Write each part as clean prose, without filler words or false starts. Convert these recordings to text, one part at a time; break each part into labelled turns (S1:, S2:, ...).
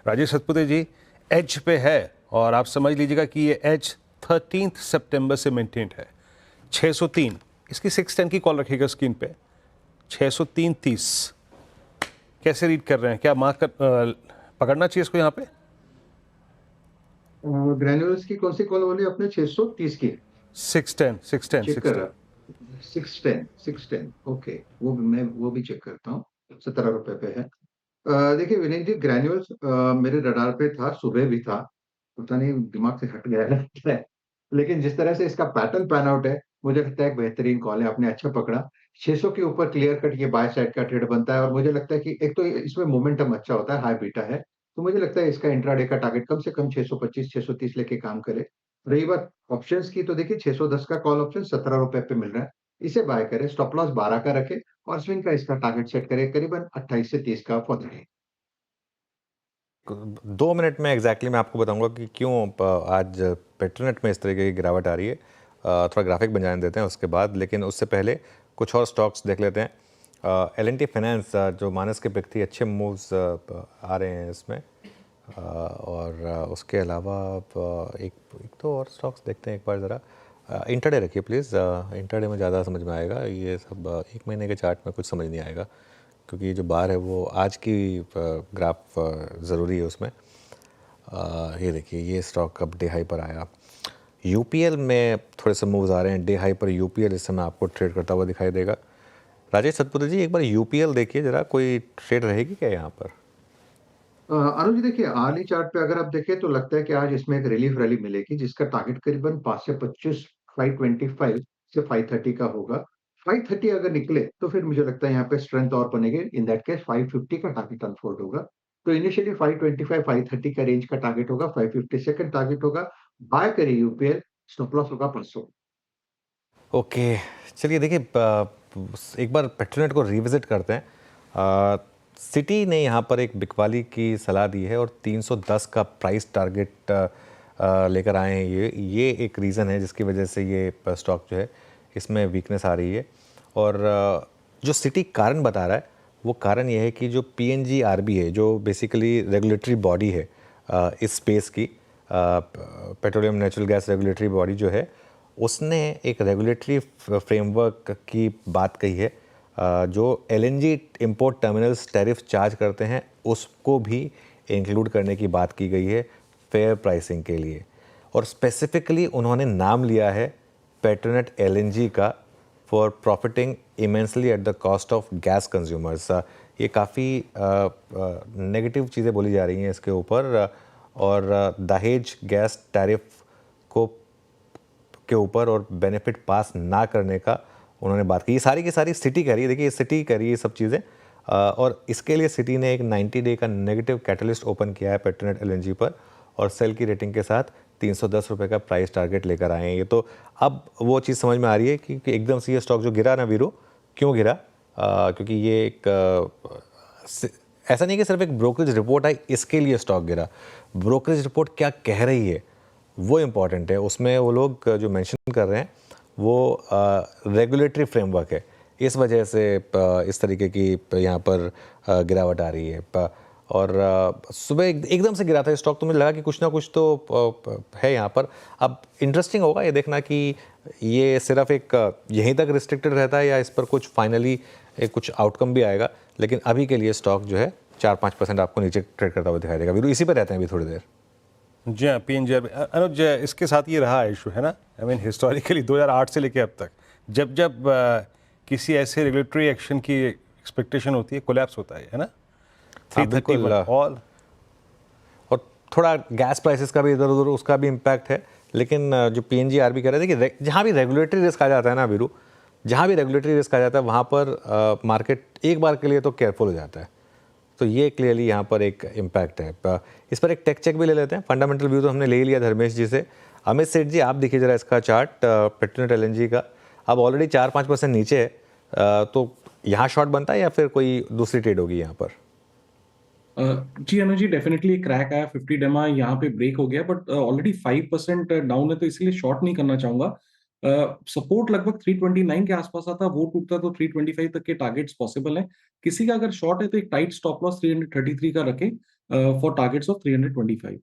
S1: राजेश सतपुते जी as पे है और आप समझ लीजिएगा कि ये एज 13 सितंबर से मेंटेन्ड है 603। इसकी 610 की कॉल रखिएगा स्क्रीन पे 603.30। कैसे रीड कर रहे हैं, क्या मार्क पकड़ना चाहिए इसको यहाँ पे?
S2: ग्रैन्युलर्स की कौन सी कॉल बोली आपने? 630 की?
S1: 610 610
S2: चेक कर
S1: 610।
S2: रहा। 610 ओके, वो भी चेक करता हूँ। 17 रुपए पे है। देखिए विनीत जी, ग्रैन्युल्स मेरे रडार पे था, सुबह भी था। पता नहीं दिमाग से हट गया है लेकिन जिस तरह से इसका पैटर्न पैन आउट है, मुझे लगता है एक बेहतरीन कॉल है। आपने अच्छा पकड़ा। 600 के ऊपर क्लियर कट ये बाय साइड का ट्रेड बनता है और मुझे लगता है कि एक तो इसमें मोमेंटम अच्छा होता है, हाई बीटा है। तो मुझे लगता है इसका इंट्राडे का टारगेट कम से कम 625 630 लेके काम करे। रही बात ऑप्शंस की, तो देखिए 610 का कॉल ऑप्शन 17 रुपए पे मिल रहा है। इसे बाय करे, स्टॉप लॉस 12 का रखे और स्विंग का इसका टारगेट सेट करे करीबन 28 से 30 का फॉर द डे।
S3: 2 मिनट में एग्जैक्टली मैं आपको बताऊंगा कि क्यों आज पेट्रोनेट में इस तरीके की गिरावट आ रही है। थोड़ा ग्राफिक बन जाने देते हैं उसके बाद, लेकिन उससे पहले कुछ और स्टॉक्स देख लेते हैं। L&T फाइनेंस जो मानस के पिक थी, अच्छे मूव्स आ रहे हैं इसमें। और उसके अलावा एक एक तो और स्टॉक्स देखते हैं एक बार ज़रा। इंटरडे रखिए प्लीज़, इंटरडे में ज़्यादा समझ में आएगा। ये सब 1 महीने के चार्ट में कुछ समझ नहीं आएगा, क्योंकि ये जो बार है वो आज की ग्राफ ज़रूरी है उसमें। ये देखिए, ये स्टॉक अब डे हाई पर आया। यूपीएल में थोड़े से मूव्स आ रहे हैं। डे हाई पर यूपीएल इस समय आपको ट्रेड करता हुआ दिखाई देगा। राजेश सतपुते जी, एक बार यूपीएल देखिए ज़रा, कोई ट्रेड रहेगी क्या यहाँ पर?
S2: अनुज जी, देखिए आर्ली चार्ट पे अगर आप देखें तो लगता है कि आज इसमें एक रिलीफ रैली मिलेगी जिसका टारगेट करीबन 5 से 25, 525 से 530 का होगा। 530 अगर निकले तो फिर मुझे लगता है यहाँ पे स्ट्रेंथ और बनेगी। इन दैट केस 550 का टारगेट अनफोल्ड होगा। तो इनिशियली 525 530 का रेंज का टारगेट होगा, 550 सेकंड टारगेट होगा। बाय करिए यूपीएल, स्टॉप लॉस होगा 500।
S3: ओके, चलिए देखिए, एक बार पेट्रोनेट को रिविजिट करते हैं। सिटी ने यहाँ पर एक बिकवाली की सलाह दी है और 310 का प्राइस टारगेट लेकर आए हैं। ये एक रीज़न है जिसकी वजह से ये स्टॉक जो है इसमें वीकनेस आ रही है। और जो सिटी कारण बता रहा है, वो कारण ये है कि जो PNGRB है, जो बेसिकली रेगुलेटरी बॉडी है इस स्पेस की, petroleum natural gas regulatory body जो है, उसने एक रेगुलेटरी फ्रेमवर्क की बात कही है। जो LNG import terminals tariff charge करते हैं उसको भी इंक्लूड करने की बात की गई है फेयर प्राइसिंग के लिए। और स्पेसिफिकली उन्होंने नाम लिया है पेट्रोनेट LNG का for profiting immensely at the cost of gas consumers. ये काफ़ी नेगेटिव चीज़ें बोली जा रही हैं इसके ऊपर। और दहेज गैस टैरिफ को के ऊपर और बेनिफिट पास ना करने का उन्होंने बात की। ये सारी की सारी सिटी कह रही है। देखिए, ये सिटी कह रही है ये सब चीज़ें। और इसके लिए सिटी ने एक 90 डे का नेगेटिव कैटलिस्ट ओपन किया है पेट्रोनेट LNG पर, और सेल की रेटिंग के साथ 310 रुपये का प्राइस टारगेट लेकर आए हैं ये। तो अब वो चीज़ समझ में आ रही है कि एकदम से ये स्टॉक जो गिरा ना वीरू, क्यों गिरा? क्योंकि ये एक ऐसा नहीं कि सिर्फ एक ब्रोकरेज रिपोर्ट आई इसके लिए स्टॉक गिरा। ब्रोकरेज रिपोर्ट क्या कह रही है वो इम्पॉर्टेंट है। उसमें वो लोग जो मेंशन कर रहे हैं वो रेगुलेटरी फ्रेमवर्क है, इस वजह से इस तरीके की यहाँ पर गिरावट आ रही है। और सुबह एकदम से गिरा था स्टॉक, तो मुझे लगा कि कुछ ना कुछ तो है यहाँ पर। अब इंटरेस्टिंग होगा ये देखना कि ये सिर्फ एक यहीं तक रिस्ट्रिक्टेड रहता है या इस पर कुछ फाइनली कुछ आउटकम भी आएगा। लेकिन अभी के लिए स्टॉक जो है 4-5% आपको नीचे ट्रेड करता हुआ दिखाई देगा। वीरू, इसी पर रहते हैं अभी थोड़ी देर।
S1: जी हाँ, PNGRB अनुज, इसके साथ ये रहा इशू है ना। आई मीन हिस्टोरिकली 2008 से लेके अब तक जब जब किसी ऐसे रेगुलेटरी एक्शन की एक्सपेक्टेशन होती है, कोलैप्स होता है ना। 331 ऑल।
S3: और थोड़ा गैस प्राइसेस का भी इधर उधर उसका भी इम्पैक्ट है। लेकिन जो PNGRB कह रहे थे कि जहाँ भी रेगुलेटरी रिस्क आ जाता है ना वीरू, जहाँ भी रेगुलेटरी रिस्क आ जाता है वहाँ पर मार्केट एक बार के लिए तो केयरफुल हो जाता है। तो ये क्लियरली यहाँ पर एक इम्पैक्ट है। इस पर एक टेक चेक भी ले लेते हैं। फंडामेंटल व्यू तो हमने ले ही लिया धर्मेश जी से। अमित सेठ जी, आप देखिए जरा इसका चार्ट पेट्रोनेट LNG का। अब ऑलरेडी 4-5% नीचे है। तो यहाँ शॉर्ट बनता है या फिर कोई दूसरी ट्रेड होगी यहाँ पर?
S4: जी अनुज जी, डेफिनेटली क्रैक आया। 50 डेमा यहाँ पे ब्रेक हो गया, बट ऑलरेडी 5% डाउन है, तो इसलिए शॉर्ट नहीं करना चाहूंगा। सपोर्ट लगभग 329 के आसपास आता, वो टूटता तो 325 तक के टारगेट्स पॉसिबल हैं। किसी का अगर शॉर्ट है तो एक टाइट स्टॉप लॉस 333 का रखें। For targets of 325।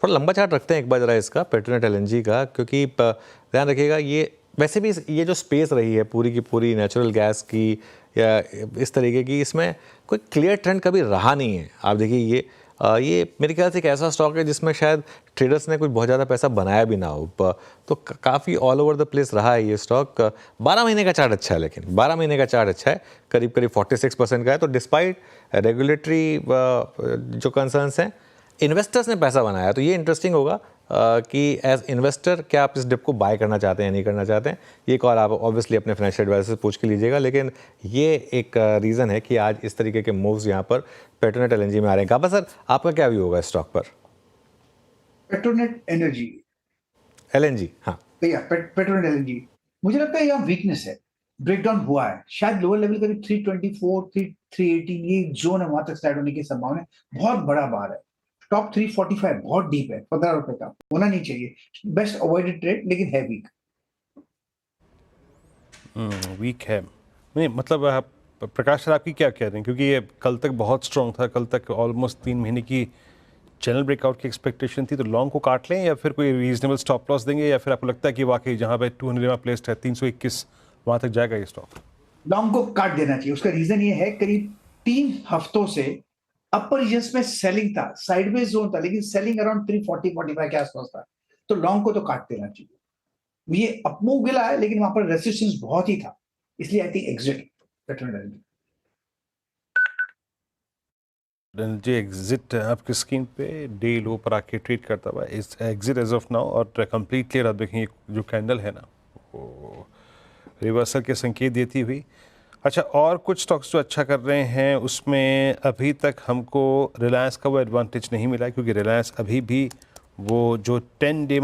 S3: थोड़ा लंबा चार्ट रखते हैं एक बार जरा इसका पेट्रोनेट एलएनजी का, क्योंकि ध्यान रखिएगा ये वैसे भी ये जो स्पेस रही है पूरी की पूरी नेचुरल गैस की या इस तरीके की, इसमें कोई क्लियर ट्रेंड कभी रहा नहीं है। आप देखिए ये मेरे ख्याल से एक ऐसा स्टॉक है जिसमें शायद ट्रेडर्स ने कुछ बहुत ज़्यादा पैसा बनाया भी ना हो, तो काफ़ी ऑल ओवर द प्लेस रहा है ये स्टॉक। 12 महीने का चार्ट अच्छा है, लेकिन 12 महीने का चार्ट अच्छा है, करीब करीब 46% का है। तो डिस्पाइट रेगुलेटरी जो कंसर्न्स हैं, इन्वेस्टर्स ने पैसा बनाया। तो ये इंटरेस्टिंग होगा कि एज इन्वेस्टर क्या आप इस डिप को बाय करना चाहते हैं, नहीं करना चाहते हैं, ये कॉल आप ऑब्वियसली अपने फाइनेंशियल एडवाइजर से पूछ के लीजिएगा। लेकिन ये एक रीज़न है कि आज इस तरीके के मूव्स यहाँ पर पेट्रोनेट एलएनजी में आ रहे हैं। काबा सर, आपका क्या व्यू होगा इस स्टॉक पर?
S5: पेट्रोनेट एनर्जी,
S3: एलएनजी, हाँ
S5: भैया पेट्रोनेट एनर्जी, मुझे लगता है यहाँ वीकनेस है, ब्रेकडाउन हुआ है, शायद लोअर लेवल करीब 324 318 ये जोन है, वहां तक स्लाइड होने की संभावना है, बहुत बड़ा बार है। टॉप 345 बहुत डीप है, 15 रुपए का होना नहीं चाहिए, बेस्ट अवॉइडेड ट्रेड, लेकिन है वीक।
S1: वीक है नहीं, मतलब आप प्रकाश सर आपकी क्या कह रहे हैं, क्योंकि ये कल तक बहुत स्ट्रॉन्ग था, कल तक ऑलमोस्ट 3 महीने की चैनल ब्रेकआउट की एक्सपेक्टेशन थी, तो लॉन्ग को काट लें या फिर कोई रीजनेबल स्टॉप लॉस देंगे, या फिर आपको लगता है कि वाकई जहाँ पे 200 में प्लेस्ड है 321 वहाँ तक जाएगा ये स्टॉक?
S5: लॉन्ग को काट देना चाहिए। उसका रीजन ये है, करीब 3 हफ्तों से अपर रीजन्स में सेलिंग था, साइडवेज जोन था, लेकिन सेलिंग अराउंड 340-45 के आसपास था, तो लॉन्ग को तो काट देना चाहिए। ये अपमूव गिला है, लेकिन वहां पर रेसिस्टेंस बहुत ही था, इसलिए I think exit Petronet energy.
S1: Energy exit आपकी स्क्रीन पे डे लो पर आके ट्रेड करता हुआ इस एग्जिट एज ऑफ नाउ, और कंप्लीट क्लियर आप देखेंगे जो कैंडल है ना वो रिवर्सल के संकेत देती हुई। अच्छा, और कुछ स्टॉक्स जो अच्छा कर रहे हैं उसमें अभी तक हमको रिलायंस का वो एडवांटेज नहीं मिला है, क्योंकि रिलायंस अभी भी वो जो 10 डे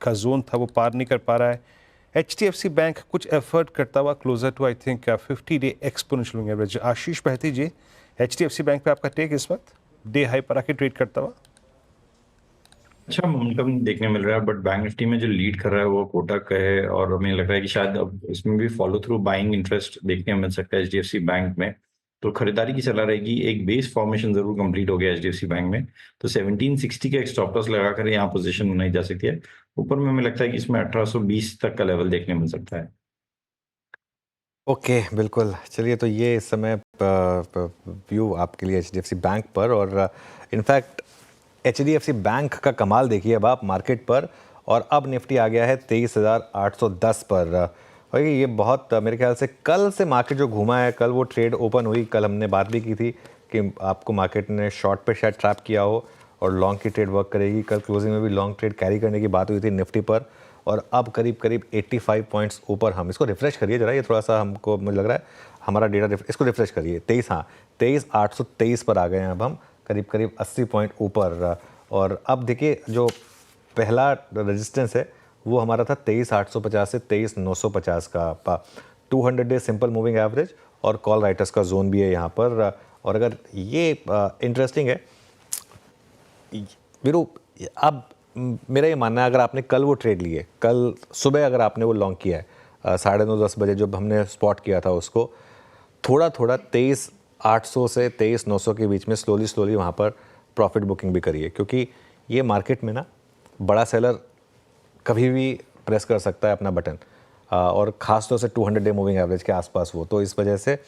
S1: का जोन था वो पार नहीं कर पा रहा है। HDFC बैंक कुछ एफर्ट करता हुआ closer to I think 50 day exponential average. Ashish Bahety ji, HDFC bank पे आपका टेक इस वक्त डे हाई पर आके ट्रेड करता हुआ?
S6: अच्छा मोमेंटम देखने मिल रहा है, बट बैंक निफ्टी में जो लीड कर रहा है वो कोटक है, और हमें लग रहा है कि शायद अब इसमें भी फॉलो थ्रू बाइंग इंटरेस्ट देखने मिल सकता है HDFC बैंक में, तो खरीदारी की सलाह रहेगी। एक बेस फॉर्मेशन जरूर कंप्लीट हो गया HDFC बैंक में, तो 1760 का एक स्टॉप लॉस लगाकर यहाँ पोजीशन बनाई जा सकती है। ऊपर में हमें लगता है कि इसमें 1820 तक का लेवल देखने मिल सकता है।
S3: ओके, बिल्कुल। चलिए, तो ये इस समय व्यू आपके लिए HDFC बैंक पर, और इनफैक्ट HDFC बैंक का कमाल देखिए अब आप मार्केट पर, और अब निफ्टी आ गया है 23,810 पर। और ये बहुत मेरे ख्याल से कल से मार्केट जो घूमा है, कल वो ट्रेड ओपन हुई, कल हमने बात भी की थी कि आपको मार्केट ने शॉर्ट पे शायद ट्रैप किया हो और लॉन्ग की ट्रेड वर्क करेगी। कल क्लोजिंग में भी लॉन्ग ट्रेड कैरी करने की बात हुई थी निफ्टी पर, और अब करीब करीब 85 पॉइंट्स ऊपर। हम इसको रिफ्रेश करिए जरा, ये थोड़ा सा हमको मुझे लग रहा है हमारा डेटा, इसको रिफ्रेश करिए। 23,823 पर आ गए हैं अब हम, करीब करीब 80 पॉइंट ऊपर। और अब देखिए जो पहला रेजिस्टेंस है वो हमारा था 23,850 से 23,950 का 200 डे सिंपल मूविंग एवरेज, और कॉल राइटर्स का जोन भी है यहाँ पर। और अगर ये इंटरेस्टिंग है वीरू, अब मेरा ये मानना है अगर आपने कल वो ट्रेड लिए, कल सुबह अगर आपने वो लॉन्ग किया है 9:30-10 बजे जब हमने स्पॉट किया था उसको, थोड़ा थोड़ा 23,800 से 23,900 के बीच में स्लोली वहाँ पर प्रॉफिट बुकिंग भी करिए, क्योंकि ये मार्केट में ना बड़ा सेलर कभी भी प्रेस कर सकता है अपना बटन, और ख़ास तौर से 200 डे मूविंग एवरेज के आसपास वो। तो इस वजह से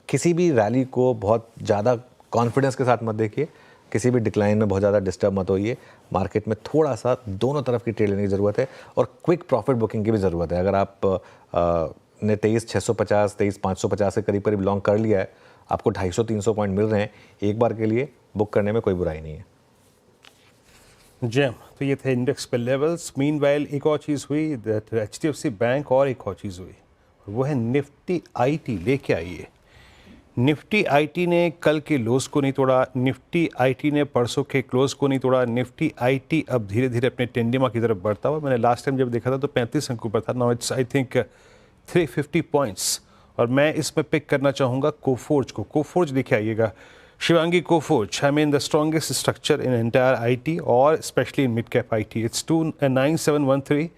S3: किसी भी रैली को बहुत ज़्यादा कॉन्फिडेंस के साथ मत देखिए, किसी भी डिक्लाइन में बहुत ज़्यादा डिस्टर्ब मत होइए। मार्केट में थोड़ा सा दोनों तरफ की ट्रेड लेने की ज़रूरत है, और क्विक प्रॉफिट बुकिंग की भी ज़रूरत है। अगर आप ने 23,650 23,550 के करीब लॉन्ग कर लिया है, आपको 250-300 पॉइंट मिल रहे हैं, एक बार के लिए बुक करने में कोई बुराई नहीं है।
S1: जैम, तो ये थे इंडेक्स पे लेवल्स। मीनवाइल एक और चीज़ हुई, HDFC बैंक, और एक और चीज़ हुई, वो है निफ्टी IT लेके आइए। निफ्टी IT ने कल के लोस को नहीं तोड़ा, निफ्टी IT ने परसों के क्लोज को नहीं तोड़ा। निफ्टी IT अब धीरे धीरे अपने टेंडिमा की तरफ बढ़ता हुआ, मैंने लास्ट टाइम जब देखा था तो 35 अंकों पर था, now it's I think 350 points. और मैं इसमें पिक करना चाहूँगा कोफोर्ज को। कोफोर्ज देखिए आइएगा, Shivangi Coforge, I mean the strongest structure in entire IT और specially in mid cap IT। It's 29713।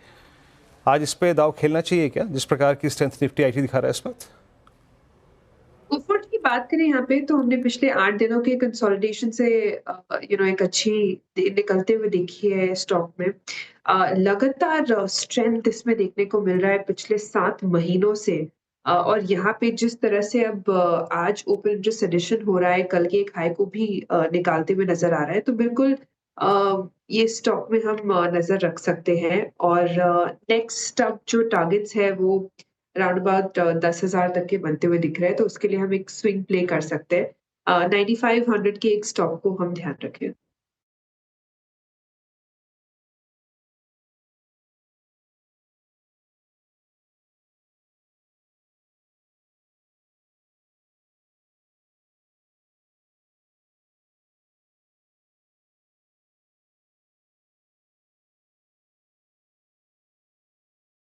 S1: आज इस पे दाव खेलना चाहिए क्या, जिस प्रकार की स्ट्रेंथ निफ्टी IT दिखा रहा है इस वक्त?
S7: कोफोर्ज की बात करें यहाँ पे तो हमने पिछले 8 दिनों के कंसोलिडेशन से एक अच्छी निकलते हुए देखी है स्टॉक में। लगातार स्ट्रेंथ इसमें देखने को मिल रहा है पिछले 7 महीनों से। और यहाँ पे जिस तरह से अब आज ओपन इंटरेस्ट एडिशन हो रहा है, कल के एक हाई को भी निकालते हुए नजर आ रहा है, तो बिल्कुल ये स्टॉक में हम नजर रख सकते हैं। और नेक्स्ट अब जो टारगेट्स है वो अराउंड अबाउट 10,000 तक के बनते हुए दिख रहे हैं, तो उसके लिए हम एक स्विंग प्ले कर सकते हैं। 9500 के एक स्टॉक को हम ध्यान रखें।